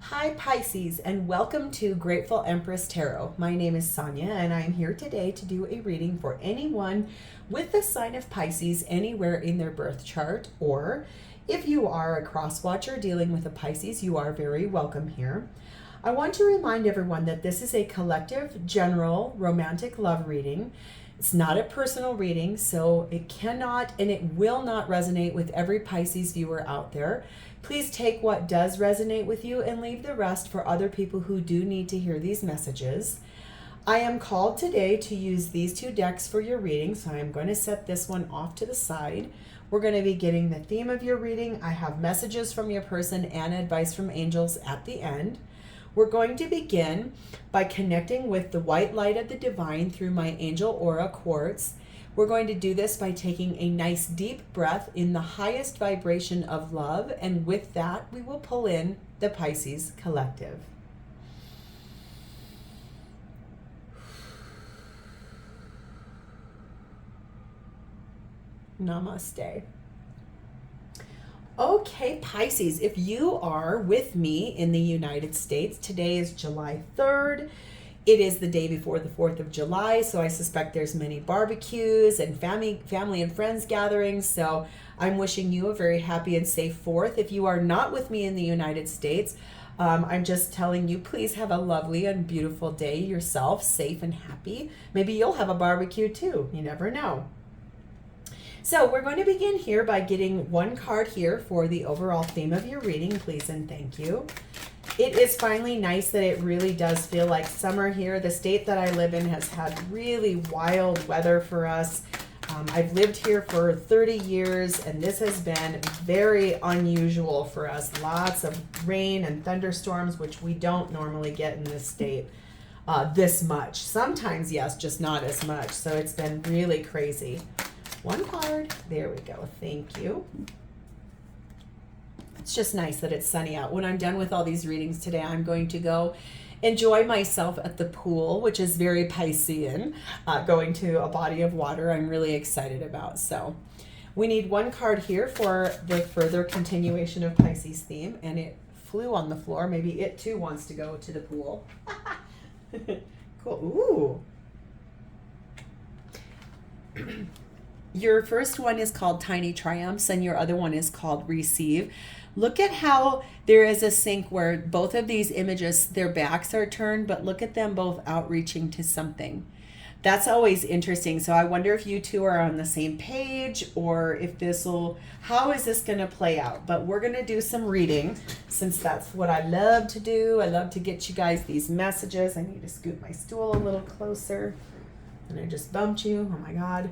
Hi Pisces, and welcome to Grateful Empress Tarot. My name is Sonia and I'm here today to do a reading for anyone with the sign of Pisces anywhere in their birth chart, or if you are a cross watcher dealing with a Pisces, you are very welcome here. I want to remind everyone that this is a collective, general, romantic love reading. It's not a personal reading, so it cannot and it will not resonate with every Pisces viewer out there. Please take what does resonate with you and leave the rest for other people who do need to hear these messages. I am called today to use these two decks for your reading, so I'm going to set this one off to the side. We're going to be getting the theme of your reading. I have messages from your person and advice from angels at the end. We're going to begin by connecting with the white light of the divine through my angel aura quartz. We're going to do this by taking a nice deep breath in the highest vibration of love, and with that, we will pull in the Pisces collective. Namaste. Okay, Pisces, if you are with me in the United States, today is July 3rd. It is the day before the 4th of July, so I suspect there's many barbecues and family and friends gatherings. So I'm wishing you a very happy and safe 4th. If you are not with me in the United States, I'm just telling you, please have a lovely and beautiful day yourself, safe and happy. Maybe you'll have a barbecue too. You never know. So we're going to begin here by getting one card here for the overall theme of your reading, please and thank you. It is finally nice that it really does feel like summer here. The state that I live in has had really wild weather for us. I've lived here for 30 years and this has been very unusual for us. Lots of rain and thunderstorms, which we don't normally get in this state this much. Sometimes, yes, just not as much. So it's been really crazy. One card. There we go. Thank you. It's just nice that it's sunny out. When I'm done with all these readings today, I'm going to go enjoy myself at the pool, which is very Piscean, going to a body of water I'm really excited about. So we need one card here for the further continuation of Pisces theme, and it flew on the floor. Maybe it too wants to go to the pool. Cool. Ooh. Your first one is called Tiny Triumphs and your other one is called Receive. Look at how there is a sync where both of these images, their backs are turned, but look at them both outreaching to something. That's always interesting. So I wonder if you two are on the same page or if how is this going to play out? But we're going to do some reading since that's what I love to do. I love to get you guys these messages. I need to scoot my stool a little closer. And I just bumped you. Oh my God.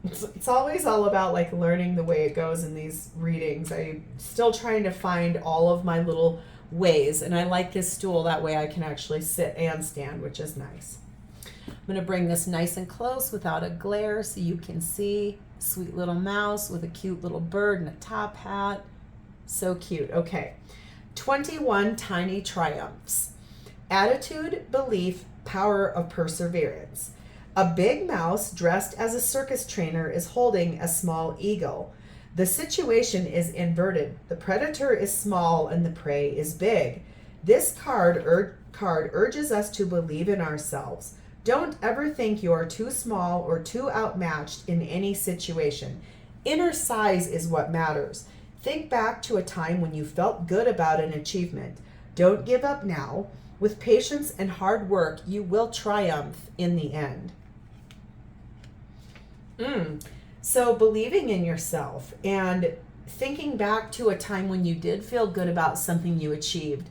It's always all about like learning the way it goes in these readings. I'm still trying to find all of my little ways, and I like this stool. That way I can actually sit and stand, which is nice. I'm going to bring this nice and close without a glare so you can see. Sweet little mouse with a cute little bird and a top hat. So cute. Okay. 21 Tiny Triumphs. Attitude, belief, power of perseverance. A big mouse dressed as a circus trainer is holding a small eagle. The situation is inverted. The predator is small and the prey is big. This card urges us to believe in ourselves. Don't ever think you're too small or too outmatched in any situation. Inner size is what matters. Think back to a time when you felt good about an achievement. Don't give up now. With patience and hard work, you will triumph in the end. So believing in yourself and thinking back to a time when you did feel good about something you achieved,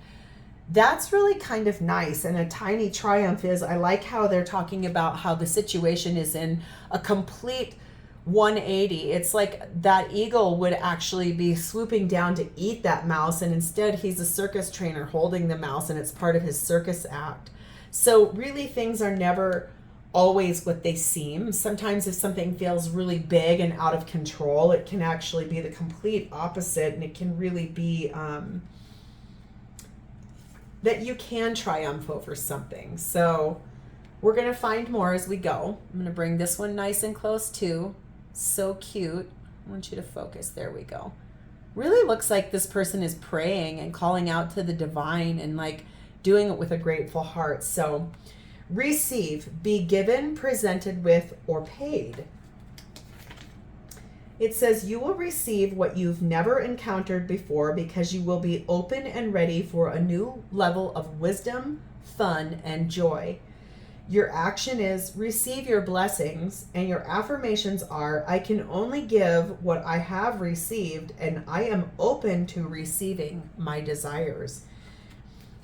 that's really kind of nice. And a tiny triumph is, I like how they're talking about how the situation is in a complete 180. It's like that eagle would actually be swooping down to eat that mouse, and instead he's a circus trainer holding the mouse and it's part of his circus act. So really things are never always what they seem. Sometimes if something feels really big and out of control, it can actually be the complete opposite, and it can really be that you can triumph over something. So we're going to find more as we go. I'm going to bring this one nice and close too. So cute. I want you to focus. There we go. really looks like this person is praying and calling out to the divine and like doing it with a grateful heart. So receive, be given, presented with, or paid. It says you will receive what you've never encountered before because you will be open and ready for a new level of wisdom, fun, and joy. Your action is receive your blessings, and your affirmations are, I can only give what I have received, and I am open to receiving my desires.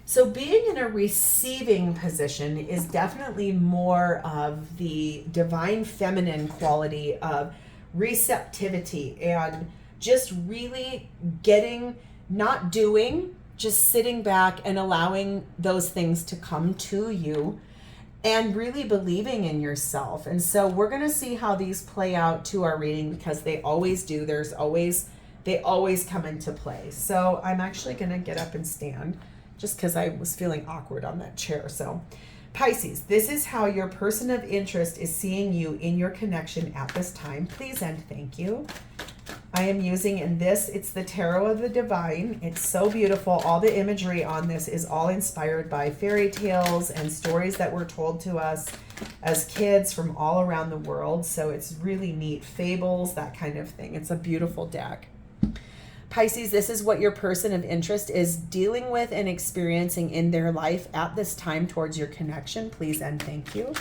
So being in a receiving position is definitely more of the divine feminine quality of receptivity and just really getting, not doing, just sitting back and allowing those things to come to you and really believing in yourself. And so we're going to see how these play out to our reading because they always do. They always come into play. So I'm actually going to get up and stand just because I was feeling awkward on that chair. So Pisces, this is how your person of interest is seeing you in your connection at this time. Please and thank you. I am using in this, it's the Tarot of the Divine. It's so beautiful. All the imagery on this is all inspired by fairy tales and stories that were told to us as kids from all around the world. So it's really neat. Fables, that kind of thing. It's a beautiful deck. Pisces, this is what your person of interest is dealing with and experiencing in their life at this time towards your connection. Please and thank you.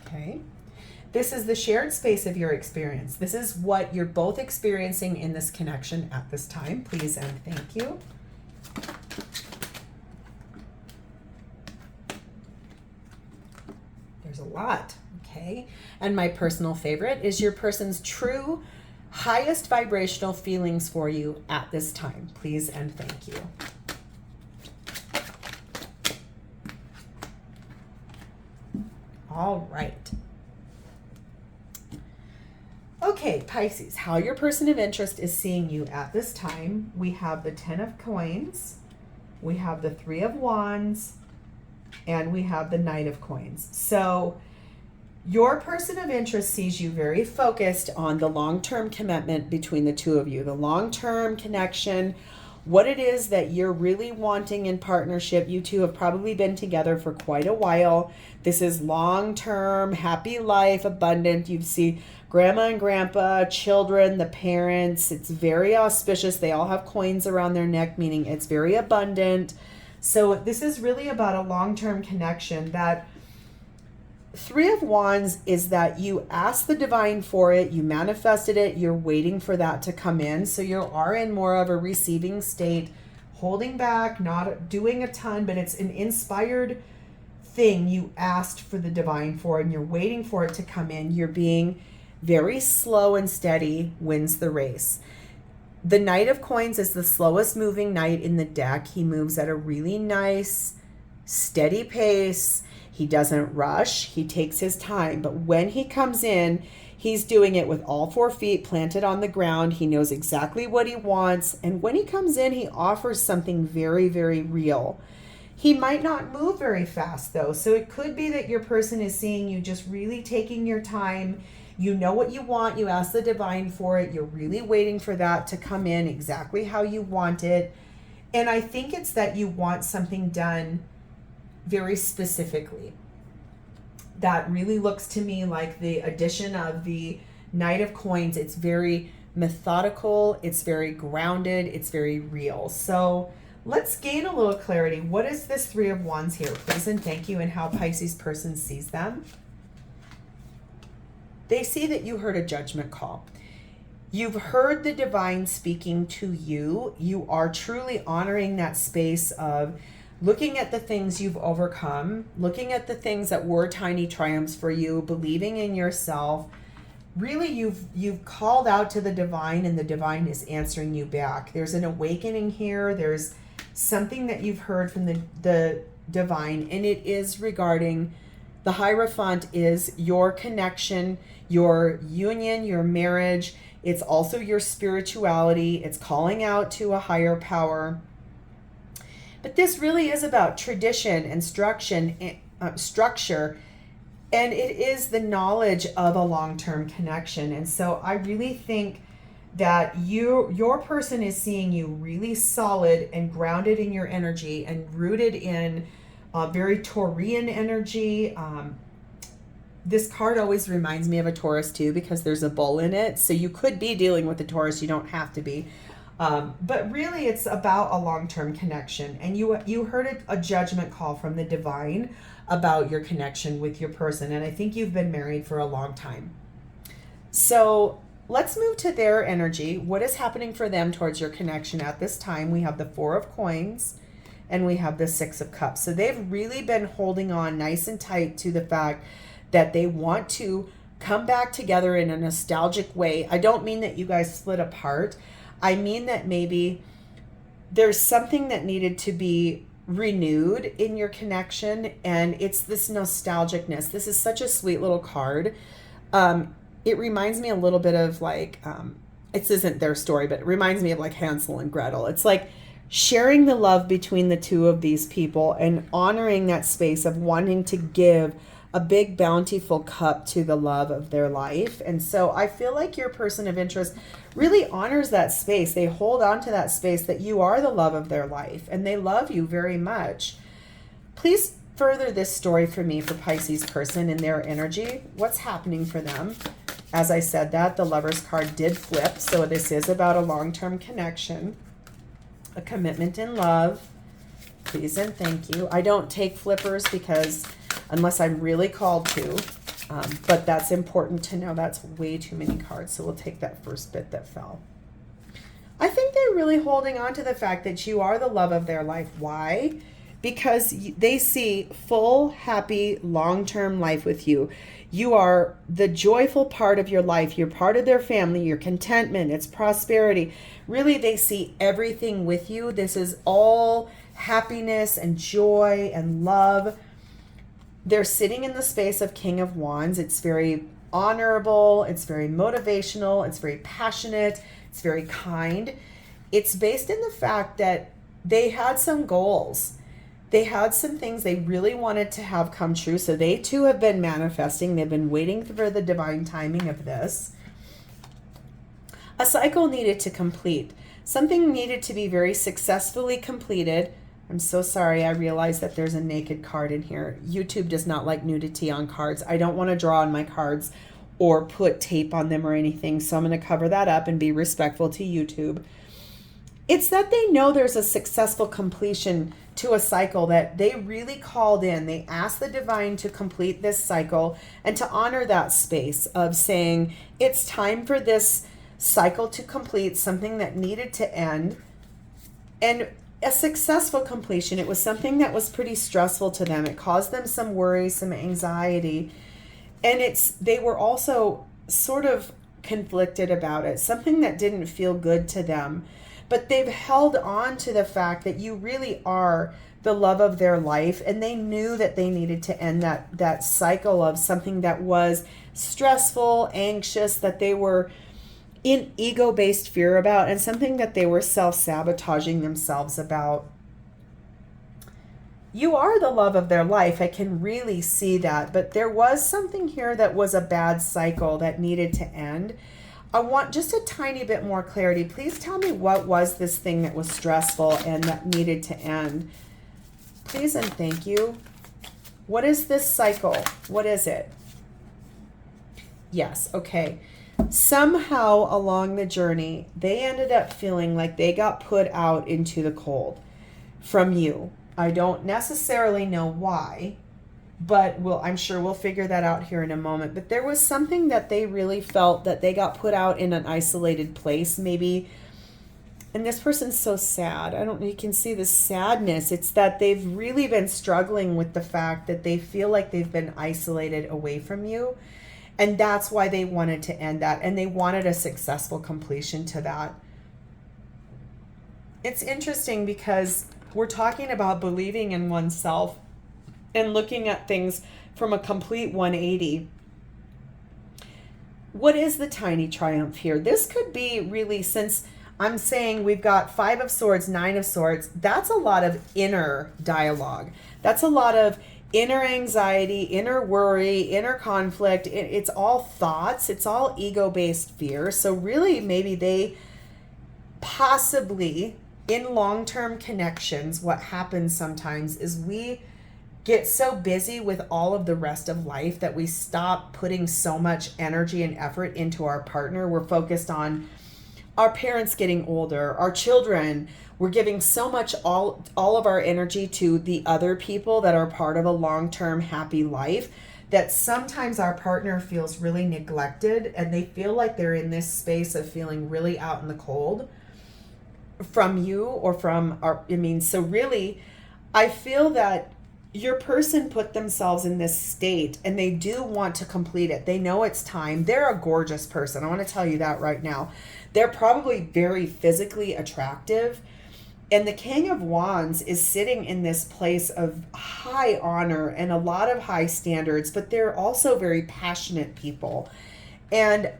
Okay. This is the shared space of your experience. This is what you're both experiencing in this connection at this time. Please and thank you. There's a lot, okay? And my personal favorite is your person's true highest vibrational feelings for you at this time. Please and thank you. All right. Okay, Pisces, how your person of interest is seeing you at this time. We have the 10 of Coins, we have the 3 of Wands, and we have the Knight of Coins. So your person of interest sees you very focused on the long-term commitment between the two of you, the long-term connection, what it is that you're really wanting in partnership. You two have probably been together for quite a while. This is long-term, happy life, abundant. You see grandma and grandpa, children, the parents. It's very auspicious. They all have coins around their neck, meaning it's very abundant. So this is really about a long-term connection. That 3 of Wands is that you asked the divine for it, you manifested it, you're waiting for that to come in. So you are in more of a receiving state, holding back, not doing a ton, but it's an inspired thing you asked for the divine for, and you're waiting for it to come in. You're being very slow and steady, wins the race. The Knight of Coins is the slowest moving knight in the deck. He moves at a really nice, steady pace. He doesn't rush. He takes his time. But when he comes in, he's doing it with all 4 feet planted on the ground. He knows exactly what he wants. And when he comes in, he offers something very, very real. He might not move very fast, though. So it could be that your person is seeing you just really taking your time. You know what you want. You ask the divine for it. You're really waiting for that to come in exactly how you want it. And I think it's that you want something done very specifically. That really looks to me like the addition of the Knight of Coins. It's very methodical. It's very grounded. It's very real. So let's gain a little clarity. What is this 3 of Wands here? Please and thank you, and how Pisces person sees them. They see that you heard a judgment call. You've heard the divine speaking to you. You are truly honoring that space of looking at the things you've overcome, looking at the things that were tiny triumphs for you, believing in yourself. Really, you've called out to the divine, and the divine is answering you back. There's an awakening here. There's something that you've heard from the divine, and it is regarding the Hierophant is your connection, your union, your marriage. It's also your spirituality. It's calling out to a higher power. But this really is about tradition and structure And it is the knowledge of a long-term connection. And so I really think that your person is seeing you really solid and grounded in your energy and rooted in very Taurian energy. This card always reminds me of a Taurus too, because there's a bull in it. So you could be dealing with a Taurus. You don't have to be. But really it's about a long-term connection. And you heard a judgment call from the divine about your connection with your person. And I think you've been married for a long time. So let's move to their energy. What is happening for them towards your connection at this time? We have the 4 of Coins and we have the 6 of Cups. So they've really been holding on nice and tight to the fact that they want to come back together in a nostalgic way. I don't mean that you guys split apart. I mean that maybe there's something that needed to be renewed in your connection, and it's this nostalgicness. This is such a sweet little card. It reminds me a little bit of like, it isn't their story, but it reminds me of like Hansel and Gretel. It's like sharing the love between the two of these people and honoring that space of wanting to give a big bountiful cup to the love of their life. And so I feel like your person of interest really honors that space. They hold on to that space that you are the love of their life and they love you very much. Please further this story for me for Pisces person and their energy. What's happening for them? As I said that, the Lover's card did flip. So this is about a long-term connection, a commitment in love. Please and thank you. I don't take flippers because unless I'm really called to, but that's important to know. That's way too many cards. So we'll take that first bit that fell. I think they're really holding on to the fact that you are the love of their life. Why? Because they see full, happy, long-term life with you. You are the joyful part of your life. You're part of their family, your contentment, it's prosperity. Really, they see everything with you. This is all happiness and joy and love. They're sitting in the space of King of Wands. It's very honorable. It's very motivational. It's very passionate. It's very kind. It's based in the fact that they had some goals. They had some things they really wanted to have come true. So they too have been manifesting. They've been waiting for the divine timing of this. A cycle needed to complete. Something needed to be very successfully completed. I'm so sorry. I realize that there's a naked card in here. YouTube does not like nudity on cards. I don't want to draw on my cards or put tape on them or anything. So I'm going to cover that up and be respectful to YouTube. It's that they know there's a successful completion to a cycle that they really called in. They asked the divine to complete this cycle and to honor that space of saying, it's time for this cycle to complete, something that needed to end. And a successful completion. It was something that was pretty stressful to them. It caused them some worry, some anxiety. And they were also sort of conflicted about it, something that didn't feel good to them. But they've held on to the fact that you really are the love of their life, and they knew that they needed to end that cycle of something that was stressful, anxious, that they were in ego-based fear about, and something that they were self-sabotaging themselves about. You are the love of their life. I can really see that, but there was something here that was a bad cycle that needed to end. I want just a tiny bit more clarity. Please tell me, what was this thing that was stressful and that needed to end? Please and thank you. What is this cycle? What is it? Yes, okay. Somehow along the journey, they ended up feeling like they got put out into the cold from you. I don't necessarily know why, but I'm sure we'll figure that out here in a moment. But there was something that they really felt that they got put out in an isolated place, maybe. And this person's so sad. You can see the sadness. It's that they've really been struggling with the fact that they feel like they've been isolated away from you. And that's why they wanted to end that. And they wanted a successful completion to that. It's interesting because we're talking about believing in oneself and looking at things from a complete 180. What is the tiny triumph here? This could be really, since I'm saying we've got 5 of Swords, 9 of Swords, that's a lot of inner dialogue. That's a lot of inner anxiety, inner worry, inner conflict. It's all thoughts. It's all ego-based fear. So really, maybe they possibly, in long-term connections, what happens sometimes is we get so busy with all of the rest of life that we stop putting so much energy and effort into our partner. We're focused on our parents getting older, our children. We're giving so much, all of our energy to the other people that are part of a long-term happy life, that sometimes our partner feels really neglected and they feel like they're in this space of feeling really out in the cold from you or from so really, I feel that your person put themselves in this state and they do want to complete it. They know it's time. They're a gorgeous person. I want to tell you that right now. They're probably very physically attractive. And the King of Wands is sitting in this place of high honor and a lot of high standards, but they're also very passionate people. And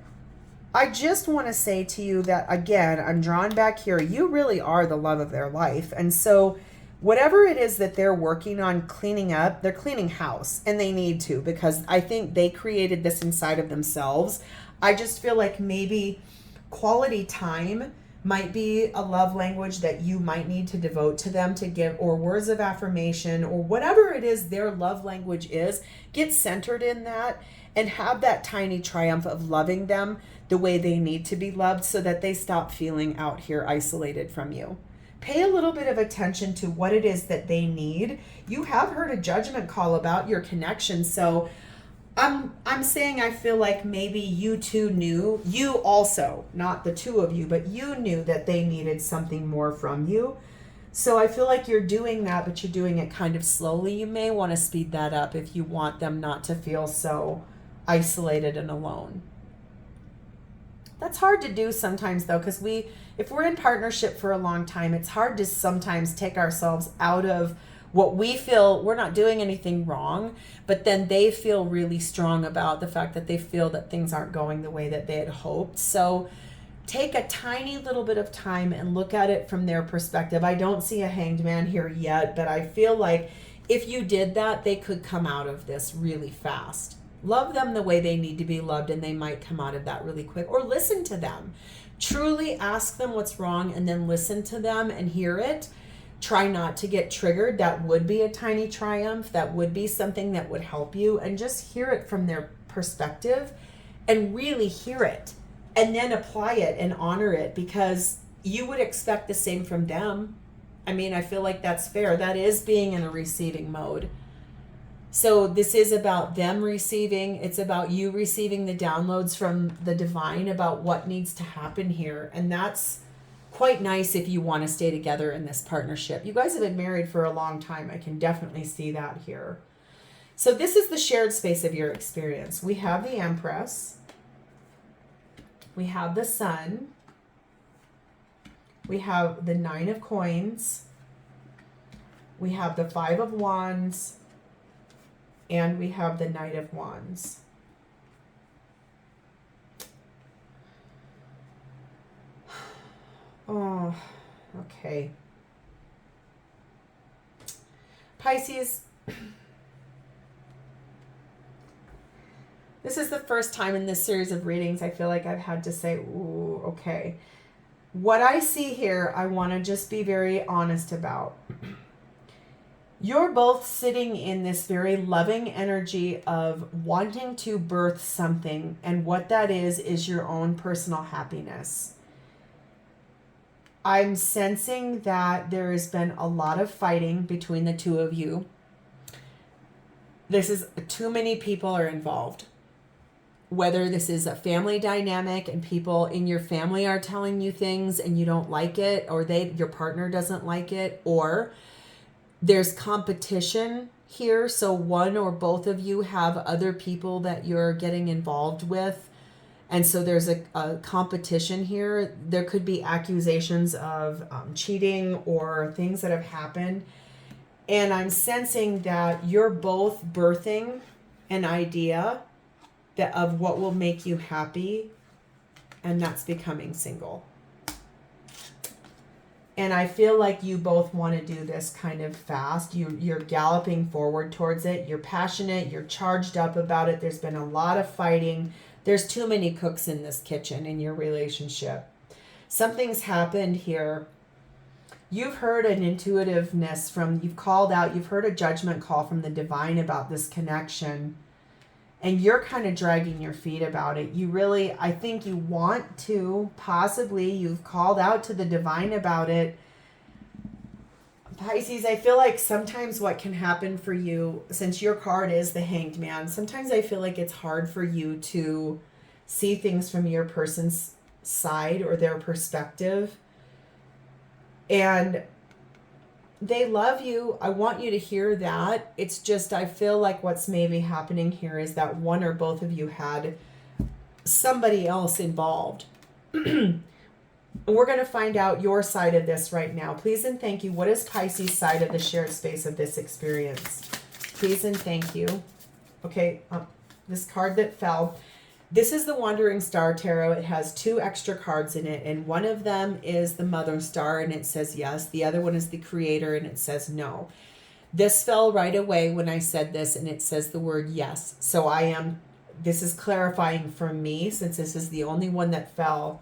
I just want to say to you that, again, I'm drawn back here. You really are the love of their life. And so whatever it is that they're working on cleaning up, they're cleaning house, and they need to, because I think they created this inside of themselves. I just feel like maybe quality time might be a love language that you might need to devote to them, to give, or words of affirmation, or whatever it is their love language is. Get centered in that and have that tiny triumph of loving them the way they need to be loved, so that they stop feeling out here isolated from you. Pay a little bit of attention to what it is that they need. You have heard a judgment call about your connection. So I'm saying I feel like maybe you two knew, you also, not the two of you, but you knew that they needed something more from you. So I feel like you're doing that, but you're doing it kind of slowly. You may want to speed that up if you want them not to feel so isolated and alone. That's hard to do sometimes, though, because if we're in partnership for a long time, it's hard to sometimes take ourselves out of what we feel. We're not doing anything wrong, but then they feel really strong about the fact that they feel that things aren't going the way that they had hoped. So take a tiny little bit of time and look at it from their perspective. I don't see a hanged man here yet, but I feel like if you did that, they could come out of this really fast. Love them the way they need to be loved, and they might come out of that really quick. Or listen to them. Truly ask them what's wrong and then listen to them and hear it. Try not to get triggered. That would be a tiny triumph. That would be something that would help you. And just hear it from their perspective and really hear it. And then apply it and honor it, because you would expect the same from them. I mean, I feel like that's fair. That is being in a receiving mode. So this is about them receiving. It's about you receiving the downloads from the divine about what needs to happen here. And that's quite nice if you want to stay together in this partnership. You guys have been married for a long time. I can definitely see that here. So this is the shared space of your experience. We have the Empress. We have the Sun. We have the Nine of Coins. We have the Five of Wands. And we have the Knight of Wands. Oh, okay. Pisces, this is the first time in this series of readings I feel like I've had to say, ooh, okay. What I see here, I want to just be very honest about. You're both sitting in this very loving energy of wanting to birth something, and what that is your own personal happiness. I'm sensing that there has been a lot of fighting between the two of you. This is too many people are involved. Whether this is a family dynamic and people in your family are telling you things and you don't like it, or your partner doesn't like it, or there's competition here. So one or both of you have other people that you're getting involved with. And so there's a competition here. There could be accusations of cheating or things that have happened. And I'm sensing that you're both birthing an idea of what will make you happy. And that's becoming single. And I feel like you both want to do this kind of fast. You're galloping forward towards it. You're passionate. You're charged up about it. There's been a lot of fighting. There's too many cooks in this kitchen in your relationship. Something's happened here. You've heard an intuitiveness you've called out, you've heard a judgment call from the divine about this connection. And you're kind of dragging your feet about it. You really, I think you want to, possibly, you've called out to the divine about it. Pisces, I feel like sometimes what can happen for you, since your card is the Hanged Man, sometimes I feel like it's hard for you to see things from your person's side or their perspective. And they love you. I want you to hear that. It's just, I feel like what's maybe happening here is that one or both of you had somebody else involved. We're going to find out your side of this right now. Please and thank you. What is Pisces' side of the shared space of this experience? Please and thank you. Okay, this card that fell. This is the Wandering Star Tarot. It has 2 extra cards in it, and one of them is the Mother Star, and it says yes. The other one is the Creator, and it says no. This fell right away when I said this, and it says the word yes. So this is clarifying for me, since this is the only one that fell.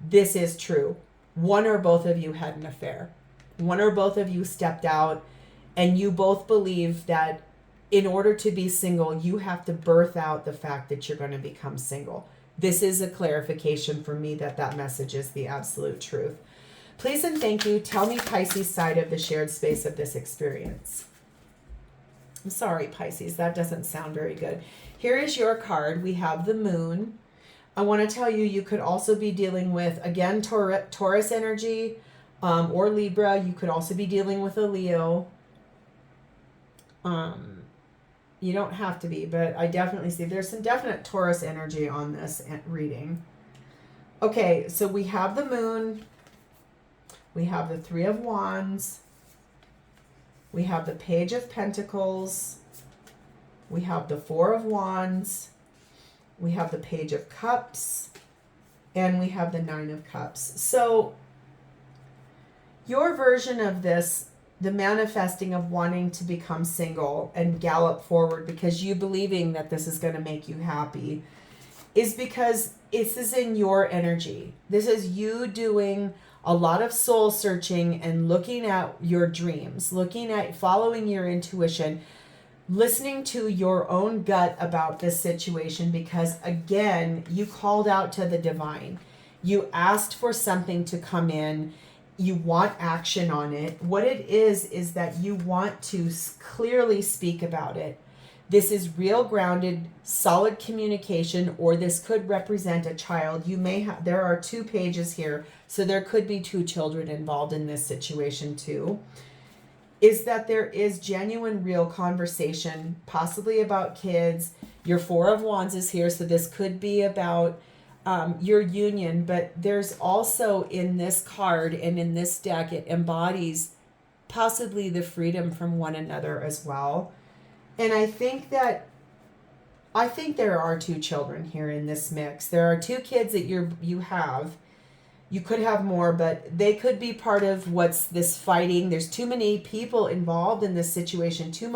This is true. One or both of you had an affair. One or both of you stepped out, and you both believe that in order to be single, you have to birth out the fact that you're going to become single. This is a clarification for me that message is the absolute truth. Please and thank you. Tell me Pisces' side of the shared space of this experience. I'm sorry, Pisces. That doesn't sound very good. Here is your card. We have the Moon. I want to tell you, you could also be dealing with, again, Taurus energy or Libra. You could also be dealing with a Leo. You don't have to be, but I definitely see there's some definite Taurus energy on this reading. Okay, so we have the Moon. We have the 3 of Wands. We have the Page of Pentacles. We have the 4 of Wands. We have the Page of Cups. And we have the 9 of Cups. So your version of this, the manifesting of wanting to become single and gallop forward because you believing that this is going to make you happy, is because this is in your energy. This is you doing a lot of soul searching and looking at your dreams, looking at following your intuition, listening to your own gut about this situation, because again, you called out to the divine. You asked for something to come in. You want action on it. What it is that you want to clearly speak about it. This is real grounded, solid communication, or this could represent a child. You may have, there are 2 pages here, so there could be 2 children involved in this situation too. Is that there is genuine, real conversation, possibly about kids. Your 4 of Wands is here, so this could be about your union, but there's also in this card and in this deck, it embodies possibly the freedom from one another as well. And I think there are 2 children here in this mix. There are 2 kids that you have. You could have more, but they could be part of what's this fighting. There's too many people involved in this situation, too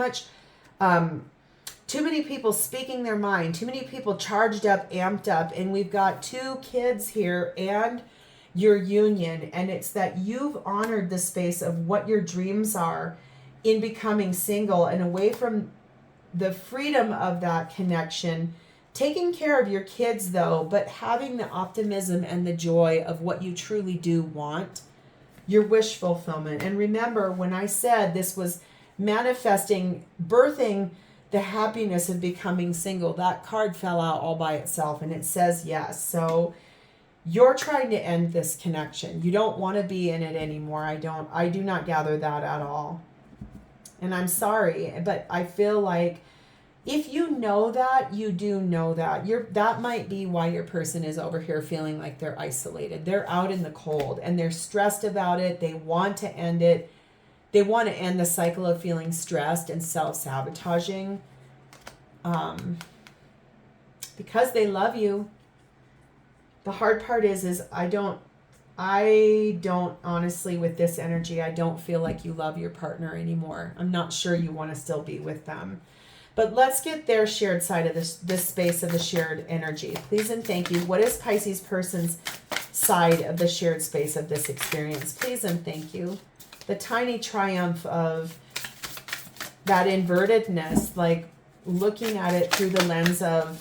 many people speaking their mind, too many people charged up, amped up, and we've got 2 kids here and your union, and it's that you've honored the space of what your dreams are in becoming single and away from the freedom of that connection, taking care of your kids though, but having the optimism and the joy of what you truly do want, your wish fulfillment. And remember, when I said this was manifesting, birthing the happiness of becoming single, that card fell out all by itself, and it says yes. So you're trying to end this connection. You don't want to be in it anymore. I do not gather that at all. And I'm sorry, but I feel like if you know that, you do know that. That might be why your person is over here feeling like they're isolated. They're out in the cold and they're stressed about it. They want to end it. They want to end the cycle of feeling stressed and self-sabotaging because they love you. The hard part is I don't I don't, honestly, with this energy, I don't feel like you love your partner anymore. I'm not sure you want to still be with them. But let's get their shared side of this space of the shared energy. Please and thank you. What is Pisces person's side of the shared space of this experience? Please and thank you. The tiny triumph of that invertedness, like looking at it through the lens of,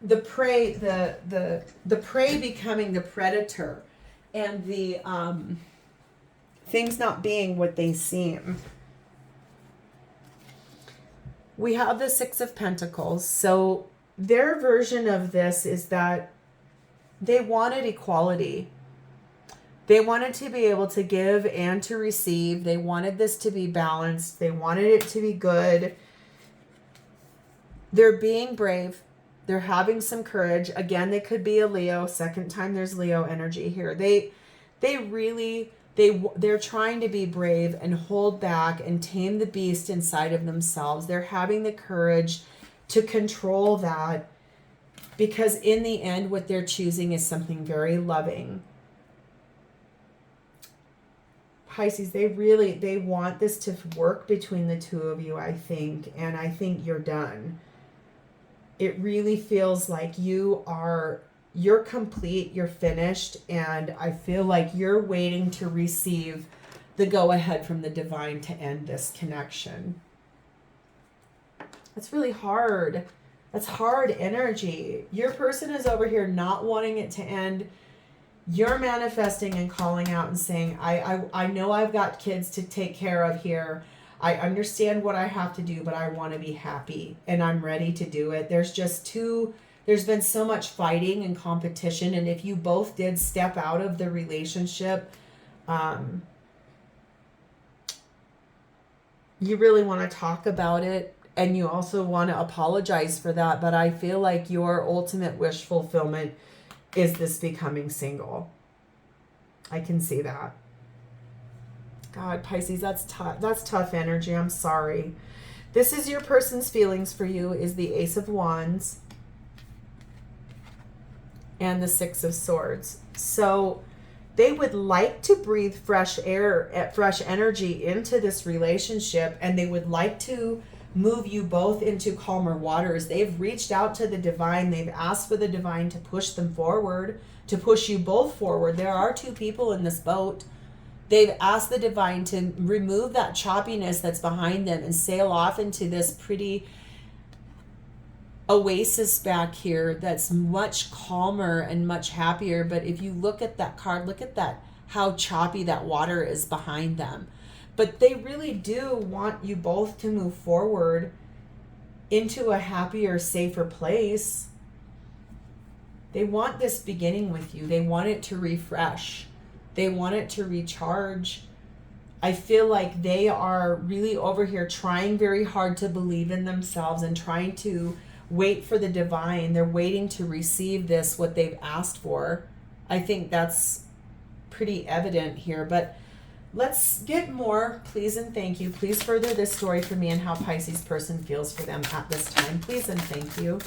the prey, the prey becoming the predator, and the things not being what they seem. We have the Six of Pentacles. So their version of this is that they wanted equality. They wanted to be able to give and to receive. They wanted this to be balanced. They wanted it to be good. They're being brave. They're having some courage. Again, they could be a Leo. Second time there's Leo energy here. They're trying to be brave and hold back and tame the beast inside of themselves. They're having the courage to control that, because in the end, what they're choosing is something very loving. Pisces, they want this to work between the two of you, I think, and I think you're done. It really feels like you're complete, you're finished, and I feel like you're waiting to receive the go-ahead from the divine to end this connection. That's really hard. That's hard energy. Your person is over here not wanting it to end. You're manifesting and calling out and saying, I know I've got kids to take care of here. I understand what I have to do, but I want to be happy and I'm ready to do it. There's been so much fighting and competition. And if you both did step out of the relationship, you really want to talk about it. And you also want to apologize for that. But I feel like your ultimate wish fulfillment is this becoming single. I can see that. God, Pisces, that's tough. That's tough energy. I'm sorry. This is your person's feelings for you, is the Ace of Wands and the Six of Swords. So they would like to breathe fresh air, fresh energy into this relationship, and they would like to move you both into calmer waters. They've reached out to the divine. They've asked for the divine to push them forward, to push you both forward. There are two people in this boat. They've asked the divine to remove that choppiness that's behind them and sail off into this pretty oasis back here that's much calmer and much happier. But if you look at that card, look at that, how choppy that water is behind them. But they really do want you both to move forward into a happier, safer place. They want this beginning with you. They want it to refresh. They want it to recharge. I feel like they are really over here trying very hard to believe in themselves and trying to wait for the divine. They're waiting to receive this, what they've asked for. I think that's pretty evident here. But let's get more, please and thank you. Please further this story for me and how Pisces person feels for them at this time. Please and thank you.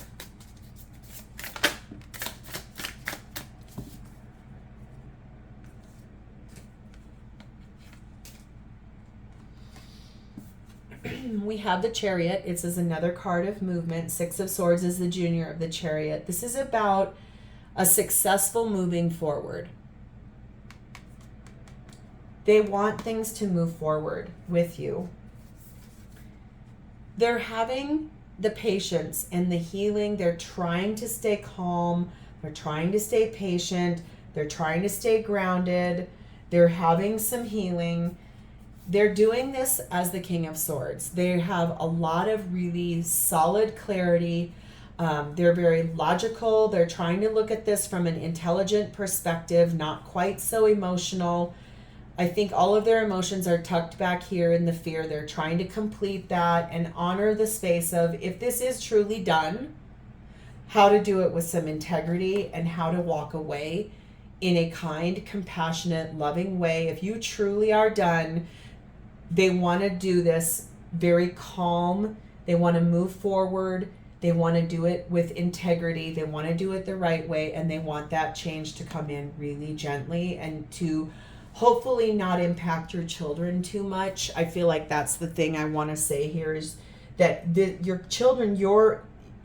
We have the Chariot. It says another card of movement. Six of Swords is the junior of the Chariot. This is about a successful moving forward. They want things to move forward with you. They're having the patience and the healing. They're trying to stay calm. They're trying to stay patient. They're trying to stay grounded. They're having some healing. They're doing this as the King of Swords. They have a lot of really solid clarity. They're very logical. They're trying to look at this from an intelligent perspective, not quite so emotional. I think all of their emotions are tucked back here in the fear. They're trying to complete that and honor the space of, if this is truly done, how to do it with some integrity and how to walk away in a kind, compassionate, loving way. If you truly are done, they want to do this very calm. They want to move forward. They want to do it with integrity. They want to do it the right way, and they want that change to come in really gently and to hopefully not impact your children too much. I feel like that's the thing I want to say here is that your children,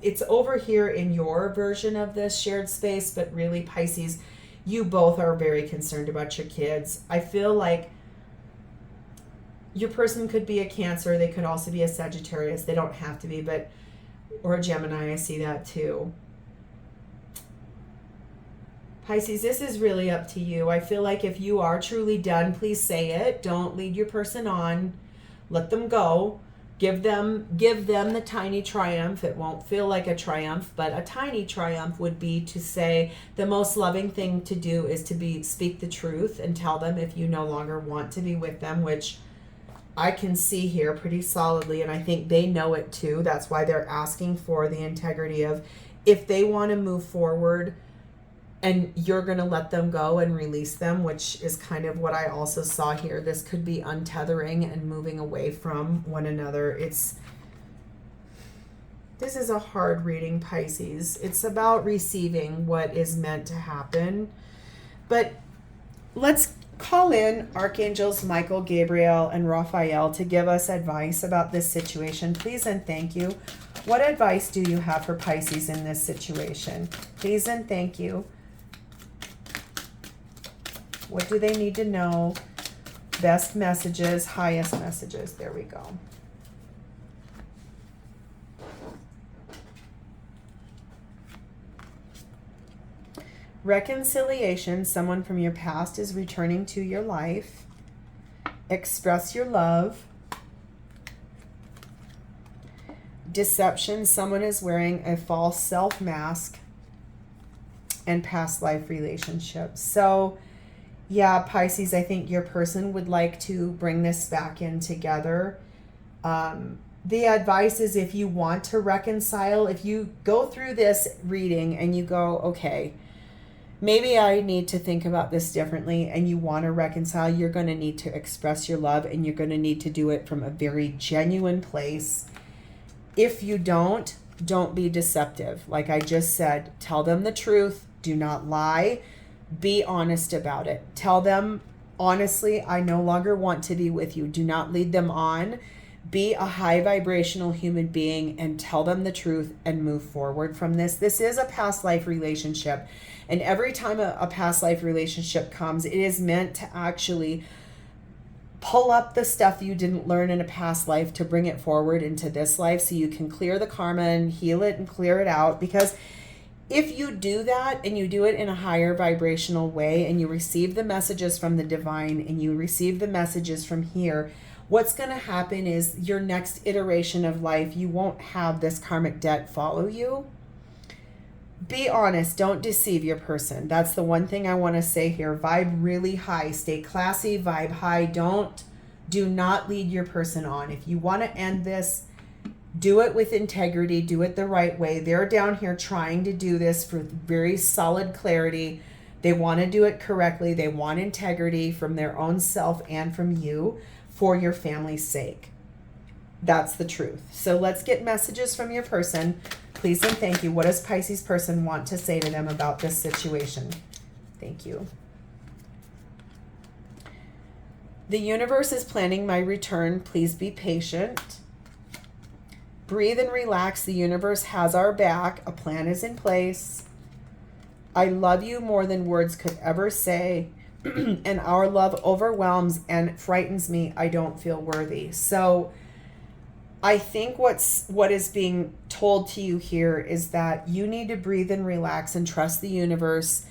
it's over here in your version of this shared space, but really, Pisces, you both are very concerned about your kids. I feel like your person could be a Cancer. They could also be a Sagittarius. They don't have to be, or a Gemini. I see that too. Pisces, this is really up to you. I feel like if you are truly done, please say it. Don't lead your person on. Let them go. Give them the tiny triumph. It won't feel like a triumph, but a tiny triumph would be to say the most loving thing to do is to speak the truth and tell them if you no longer want to be with them, which I can see here pretty solidly, and I think they know it too. That's why they're asking for the integrity of if they want to move forward and you're going to let them go and release them, which is kind of what I also saw here. This could be untethering and moving away from one another. This is a hard reading, Pisces. It's about receiving what is meant to happen. But let's call in Archangels Michael, Gabriel, and Raphael to give us advice about this situation. Please and thank you. What advice do you have for Pisces in this situation? Please and thank you. What do they need to know? Best messages, highest messages. There we go. Reconciliation. Someone from your past is returning to your life. Express your love. Deception. Someone is wearing a false self mask. And past life relationships. So, yeah, Pisces, I think your person would like to bring this back in together. The advice is if you want to reconcile, if you go through this reading and you go, okay, maybe I need to think about this differently, and you want to reconcile, you're going to need to express your love, and you're going to need to do it from a very genuine place. If you don't be deceptive. Like I just said, tell them the truth. Do not lie. Be honest about it. Tell them, honestly, I no longer want to be with you. Do not lead them on. Be a high vibrational human being and tell them the truth and move forward from this. This is a past life relationship. And every time a past life relationship comes, it is meant to actually pull up the stuff you didn't learn in a past life to bring it forward into this life so you can clear the karma and heal it and clear it out. Because if you do that and you do it in a higher vibrational way and you receive the messages from the divine and you receive the messages from here, what's going to happen is your next iteration of life, you won't have this karmic debt follow you. Be honest. Don't deceive your person. That's the one thing I want to say here. Vibe really high. Stay classy. Vibe high. Do not lead your person on. If you want to end this, do it with integrity. Do it the right way. They're down here trying to do this for very solid clarity. They want to do it correctly. They want integrity from their own self and from you for your family's sake. That's the truth. So let's get messages from your person. Please and thank you. What does Pisces person want to say to them about this situation? Thank you. The universe is planning my return. Please be patient. Breathe and relax. The universe has our back. A plan is in place. I love you more than words could ever say. And our love overwhelms and frightens me. I don't feel worthy. So I think what is being told to you here is that you need to breathe and relax and trust the universe.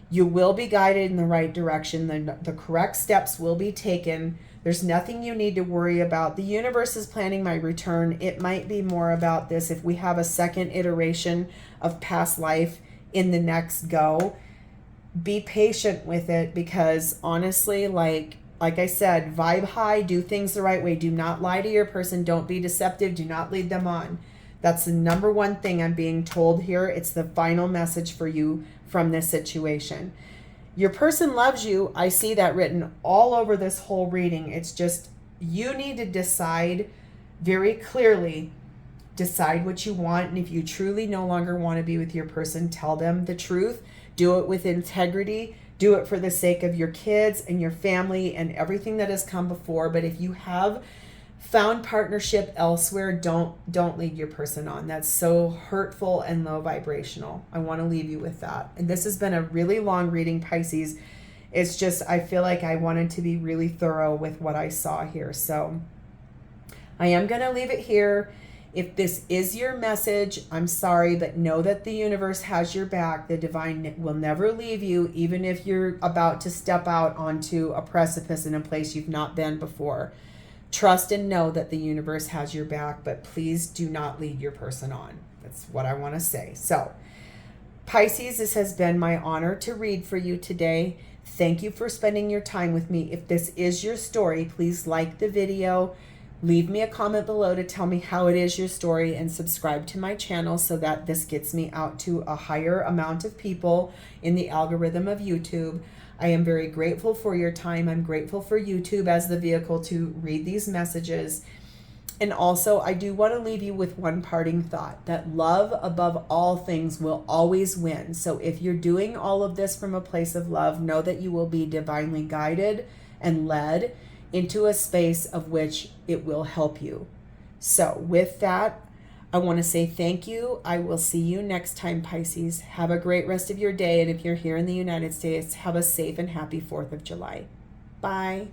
You will be guided in the right direction. The correct steps will be taken. There's nothing you need to worry about. The universe is planning my return. It might be more about this if we have a second iteration of past life in the next go. Be patient with it because honestly, like I said, vibe high, do things the right way. Do not lie to your person. Don't be deceptive. Do not lead them on. That's the number one thing I'm being told here. It's the final message for you from this situation. Your person loves you. I see that written all over this whole reading. It's just you need to decide very clearly decide what you want. And if you truly no longer want to be with your person, tell them the truth. Do it with integrity. Do it for the sake of your kids and your family and everything that has come before. But if you have found partnership elsewhere, don't lead your person on. That's so hurtful and low vibrational. I want to leave you with that. And this has been a really long reading, Pisces. It's just, I feel like I wanted to be really thorough with what I saw here. So I am going to leave it here. If this is your message, I'm sorry, but know that the universe has your back. The divine will never leave you, even if you're about to step out onto a precipice in a place you've not been before. Trust and know that the universe has your back, but please do not lead your person on. That's what I want to say. So, Pisces, this has been my honor to read for you today. Thank you for spending your time with me. If this is your story, please like the video. Leave me a comment below to tell me how it is your story, and subscribe to my channel so that this gets me out to a higher amount of people in the algorithm of YouTube. I am very grateful for your time. I'm grateful for YouTube as the vehicle to read these messages. And also, I do want to leave you with one parting thought, that love above all things will always win. So if you're doing all of this from a place of love, know that you will be divinely guided and led into a space of which it will help you. So with that, I want to say thank you. I will see you next time, Pisces. Have a great rest of your day. And if you're here in the United States, have a safe and happy 4th of July. Bye.